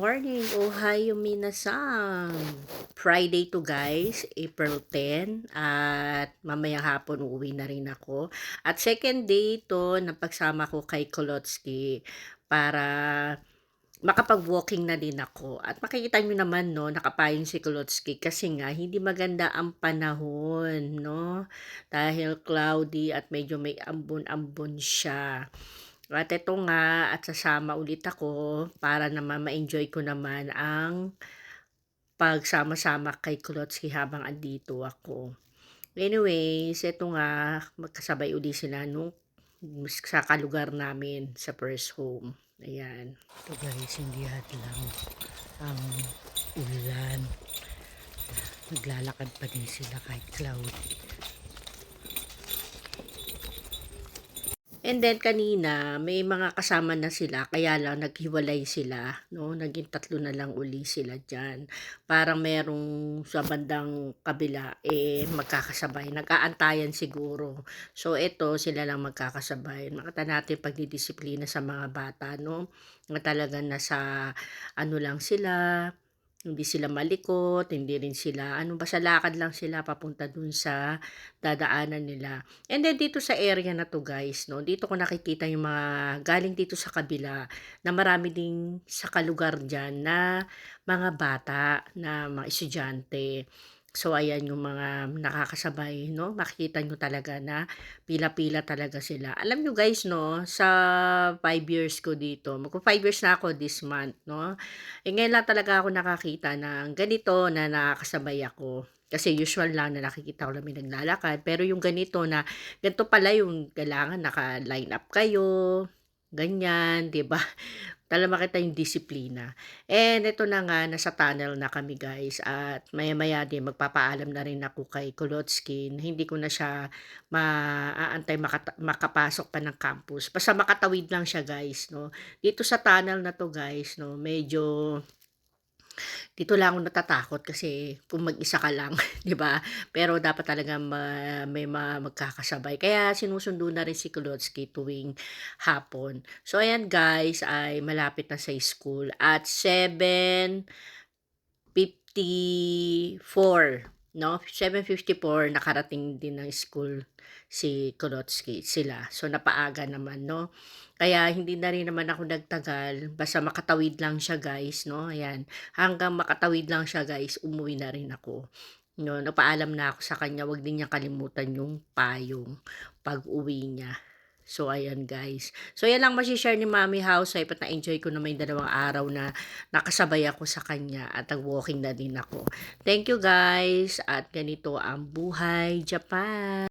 morning, ohayo minasan. Friday to guys, April 10 at mamayang hapon uuwi na rin ako. At second day to ng pagsama ko kay Kolotsky para makapag-walking na din ako. At makikita nyo naman no, nakapayong si Kolotsky kasi nga hindi maganda ang panahon, no? Dahil cloudy at medyo may ambon-ambon siya. At ito nga, at sasama ulit ako para naman ma-enjoy ko naman ang pagsama-sama kay Kolotsky habang andito ako. Anyways, ito nga, magkasabay uli sila nung sa kalugar namin sa first home. Ayan. Ito guys, hindi lang ang ulan. Naglalakad pa din sila kahit cloudy. And then kanina, may mga kasama na sila, kaya lang naghiwalay sila, no? Naging 3 na lang uli sila diyan. Parang merong sa bandang kabila magkakasabay, nag-aantayan siguro. So ito sila lang magkakasabay. Makita natin pagdidisiplina sa mga bata, no? Na talagang nasa ano lang sila, hindi sila malikot, hindi rin sila, basta lakad lang sila papunta dun sa dadaanan nila. And then dito sa area na to guys, no, dito ko nakikita yung mga galing dito sa kabila na marami ding sa kalugar dyan na mga bata na mga estudyante. So ayan yung mga nakakasabay, no? Makikita nyo talaga na pila-pila talaga sila. Alam nyo guys, no, sa 5 years ko dito, magpo 5 years na ako this month, no? Ngayon lang talaga ako nakakita ng ganito na nakakasabay ako. Kasi usual lang na nakikita ko lang may naglalakad. Pero yung ganito na, ganito pala yung kailangan naka-line up kayo, ganyan, 'di ba? Talagang makita yung disiplina. And ito na nga, nasa tunnel na kami guys. At maya-maya din, magpapaalam na rin ako kay Kolotsky na hindi ko na siya maaantay makapasok pa ng campus. Basta makatawid lang siya guys, no? Dito sa tunnel na to guys, no? Medyo dito lang ako natatakot kasi kung mag-isa ka lang, 'di ba? Pero dapat talaga may magkakasabay. Kaya sinusundo na rin si Kolotsky tuwing hapon. So ayan guys, ay malapit na sa school at 7:54, no? 7:54 nakarating din ng school si Kolotsky sila. So napaaga naman, no? Kaya hindi na rin naman ako nagtagal, basta makatawid lang siya guys, no? Ayan, hanggang makatawid lang siya guys, umuwi na rin ako. No, napaalam na ako sa kanya, wag din niya kalimutan yung payong pag-uwi niya. So, ayan guys. So, yan lang share ni Mommy Housewife at na-enjoy ko naman yung 2 araw na nakasabay ako sa kanya at nag-walking na din ako. Thank you guys at ganito ang buhay Japan.